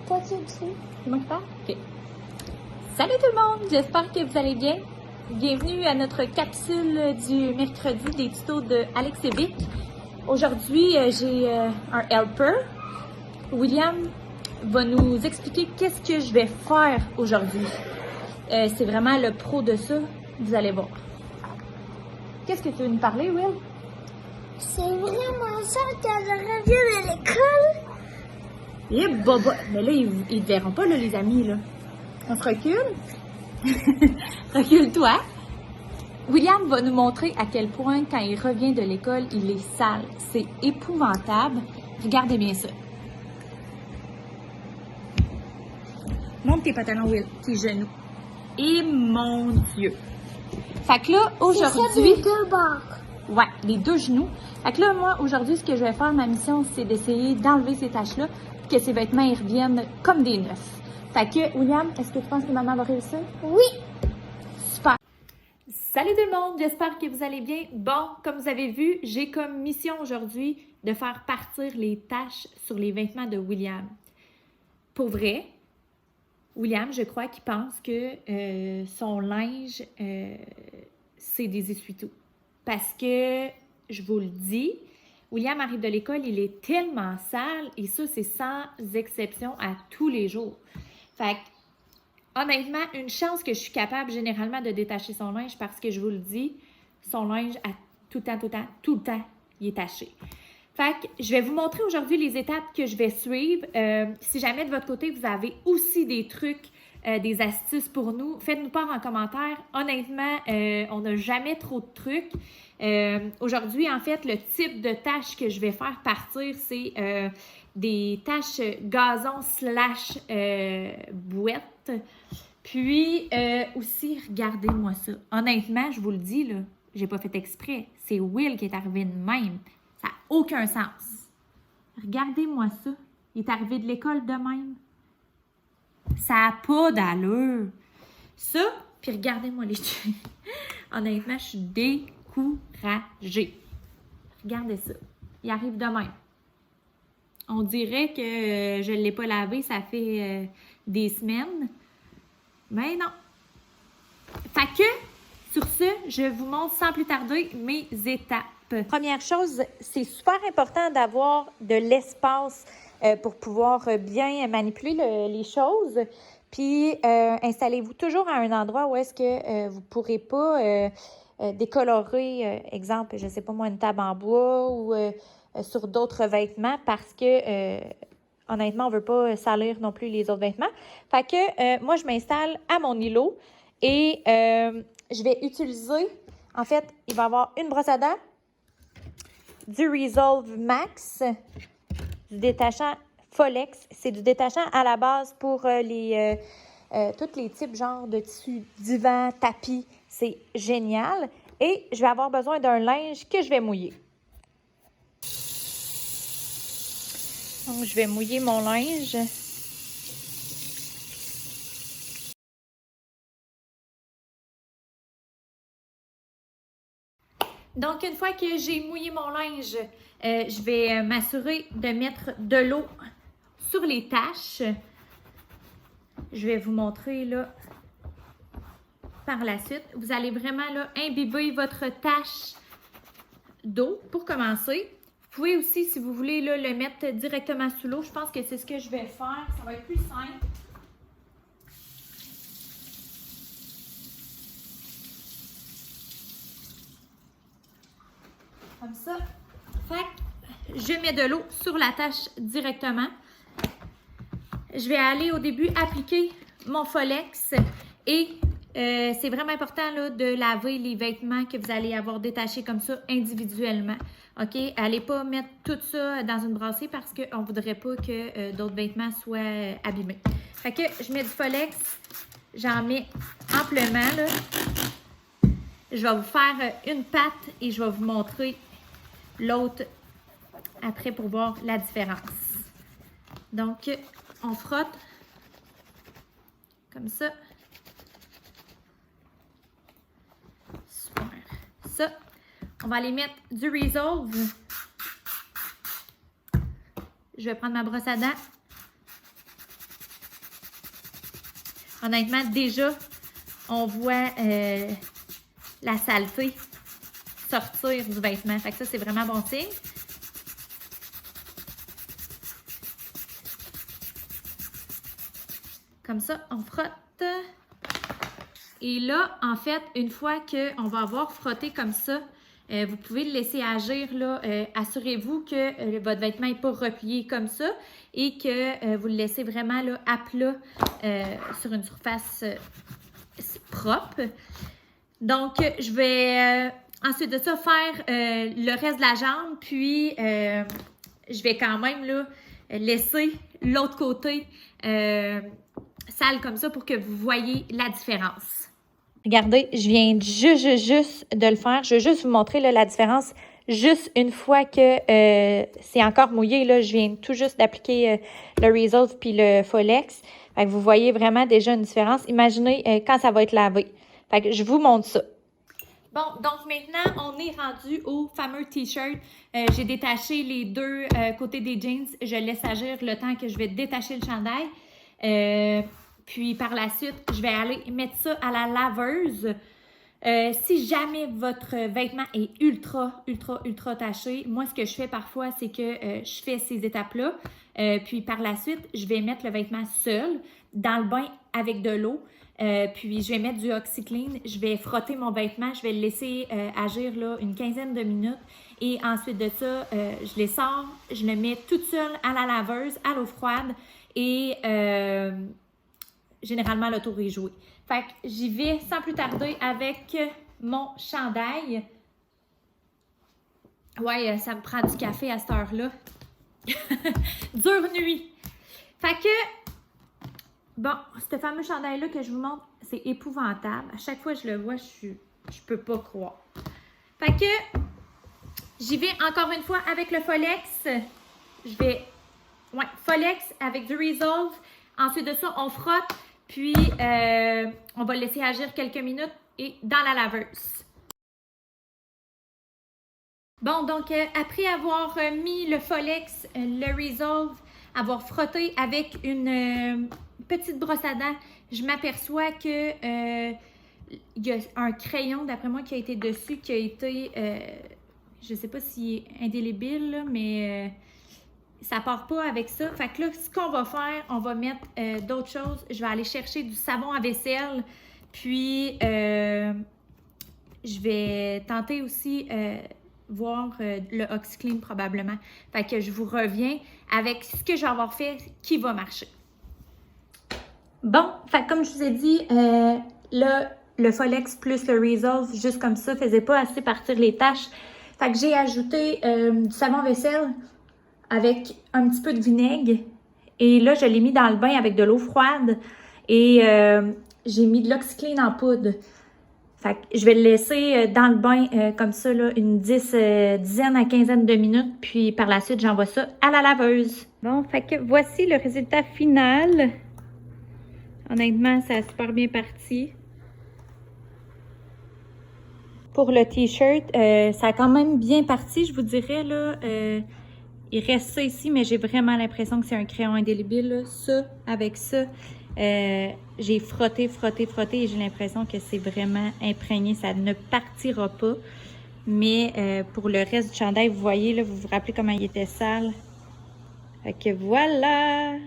Toi, tu le sais. C'est moi qui parle? OK. Salut tout le monde! J'espère que vous allez bien. Bienvenue à notre capsule du mercredi des tutos de Alex et Vic. Aujourd'hui, j'ai un helper. William va nous expliquer qu'est-ce que je vais faire aujourd'hui. C'est vraiment le pro de ça. Vous allez voir. Qu'est-ce que tu veux nous parler, Will? C'est vraiment ça quand je reviens de l'école. Eh, baba! Mais là, ils ne verront pas, là, les amis, là. On se recule? Recule-toi. William va nous montrer à quel point, quand il revient de l'école, il est sale. C'est épouvantable. Regardez bien ça. Monte tes pantalons, Will, tes genoux. Et mon Dieu! Fait que là, aujourd'hui... C'est ça des deux bords. Ouais, les deux genoux. Fait que là, moi, aujourd'hui, ce que je vais faire, ma mission, c'est d'essayer d'enlever ces taches-là, puis que ces vêtements, ils reviennent comme des neufs. Fait que, William, est-ce que tu penses que maman va réussir? Oui. Super! Salut tout le monde, j'espère que vous allez bien. Bon, comme vous avez vu, j'ai comme mission aujourd'hui de faire partir les taches sur les vêtements de William. Pour vrai, William, je crois qu'il pense que son linge, c'est des essuie-tout. Parce que, je vous le dis, William arrive de l'école, il est tellement sale et ça, c'est sans exception à tous les jours. Fait que, honnêtement, une chance que je suis capable généralement de détacher son linge parce que je vous le dis, son linge, à tout le temps, il est taché. Fait que je vais vous montrer aujourd'hui les étapes que je vais suivre. Si jamais de votre côté, vous avez aussi des trucs, des astuces pour nous, faites-nous part en commentaire. Honnêtement, on n'a jamais trop de trucs. Aujourd'hui, en fait, le type de tâches que je vais faire partir, c'est des tâches gazon / bouette. Puis aussi, regardez-moi ça. Honnêtement, je vous le dis, là, j'ai pas fait exprès. C'est Will qui est arrivé de même. Ça n'a aucun sens. Regardez-moi ça. Il est arrivé de l'école de même. Ça n'a pas d'allure. Ça, puis regardez-moi les cheveux. Honnêtement, je suis découragée. Regardez ça. Il arrive de même. On dirait que je ne l'ai pas lavé, ça fait des semaines. Mais non. Fait que, sur ce, je vous montre sans plus tarder mes étapes. Première chose, c'est super important d'avoir de l'espace pour pouvoir bien manipuler les choses. Puis, installez-vous toujours à un endroit où est-ce que vous ne pourrez pas décolorer, exemple, je ne sais pas moi, une table en bois ou sur d'autres vêtements parce que, honnêtement, on ne veut pas salir non plus les autres vêtements. Fait que, moi, je m'installe à mon îlot et je vais utiliser, en fait, il va y avoir une brosse à dents, du Resolve Max, du détachant Folex. C'est du détachant à la base pour tous les types genre de tissus, divan, tapis. C'est génial. Et je vais avoir besoin d'un linge que je vais mouiller. Donc, je vais mouiller mon linge. Donc, une fois que j'ai mouillé mon linge, je vais m'assurer de mettre de l'eau sur les taches. Je vais vous montrer là par la suite. Vous allez vraiment là imbiber votre tache d'eau pour commencer. Vous pouvez aussi, si vous voulez, là, le mettre directement sous l'eau. Je pense que c'est ce que je vais faire. Ça va être plus simple. Comme ça. Fait que je mets de l'eau sur la tache directement. Je vais aller au début appliquer mon Folex et c'est vraiment important là, de laver les vêtements que vous allez avoir détachés comme ça individuellement. OK? Allez pas mettre tout ça dans une brassée parce qu'on ne voudrait pas que d'autres vêtements soient abîmés. Fait que je mets du Folex, j'en mets amplement là. Je vais vous faire une patte et je vais vous montrer l'autre après pour voir la différence. Donc, on frotte comme ça. Super. Ça, on va aller mettre du Resolve. Je vais prendre ma brosse à dents. honnêtement, déjà, on voit la saleté sortir du vêtement. Fait que ça, c'est vraiment bon signe. Comme ça, on frotte. Et là, en fait, une fois qu'on va avoir frotté comme ça, vous pouvez le laisser agir. Là. Assurez-vous que votre vêtement n'est pas replié comme ça et que vous le laissez vraiment là, à plat sur une surface propre. Donc, je vais ensuite de ça faire le reste de la jambe, puis je vais quand même là, laisser l'autre côté sale comme ça pour que vous voyez la différence. Regardez, je viens juste de le faire. Je vais juste vous montrer là, la différence. Juste une fois que c'est encore mouillé, là, je viens tout juste d'appliquer le Resolve puis le Folex. Fait que vous voyez vraiment déjà une différence. Imaginez quand ça va être lavé. Fait que je vous montre ça. Bon, donc maintenant, on est rendu au fameux T-shirt. J'ai détaché les deux côtés des jeans. Je laisse agir le temps que je vais détacher le chandail. Puis par la suite, je vais aller mettre ça à la laveuse. Si jamais votre vêtement est ultra taché, moi, ce que je fais parfois, c'est que je fais ces étapes-là. Puis par la suite, je vais mettre le vêtement seul dans le bain avec de l'eau. Puis je vais mettre du OxiClean. Je vais frotter mon vêtement. Je vais le laisser agir là, une quinzaine de minutes. Et ensuite de ça, je les sors. Je le mets toute seule à la laveuse, à l'eau froide. Et généralement, le tour est joué. Fait que j'y vais sans plus tarder avec mon chandail. Ouais, ça me prend du café à cette heure-là. Dure nuit. Fait que, bon, ce fameux chandail-là que je vous montre, c'est épouvantable. À chaque fois que je le vois, je peux pas croire. Fait que, j'y vais encore une fois avec le Folex. Je vais, ouais, Folex avec du Resolve. Ensuite de ça, on frotte. Puis, on va le laisser agir quelques minutes et dans la laveuse. Bon, donc, après avoir mis le Folex, le Resolve, avoir frotté avec une petite brosse à dents, je m'aperçois que il y a un crayon, d'après moi, qui a été dessus, qui a été, je ne sais pas s'il est indélébile, là, mais ça part pas avec ça. Fait que là, ce qu'on va faire, on va mettre d'autres choses. Je vais aller chercher du savon à vaisselle. Puis, je vais tenter aussi voir le OxiClean probablement. Fait que je vous reviens avec ce que je vais avoir fait qui va marcher. Bon, fait que comme je vous ai dit, là, le Folex plus le Resolve, juste comme ça, faisait pas assez partir les taches. Fait que j'ai ajouté du savon à vaisselle avec un petit peu de vinaigre. Et là, je l'ai mis dans le bain avec de l'eau froide. Et j'ai mis de l'OxiClean en poudre. Fait que je vais le laisser dans le bain comme ça, là, une dizaine à quinzaine de minutes. Puis par la suite, j'envoie ça à la laveuse. Bon, fait que voici le résultat final. Honnêtement, ça a super bien parti. Pour le T-shirt, ça a quand même bien parti, je vous dirais, là. Il reste ça ici, mais j'ai vraiment l'impression que c'est un crayon indélébile, là. Ça, avec ça, j'ai frotté et j'ai l'impression que c'est vraiment imprégné. Ça ne partira pas. Mais pour le reste du chandail, vous voyez, là, vous vous rappelez comment il était sale. Fait que voilà!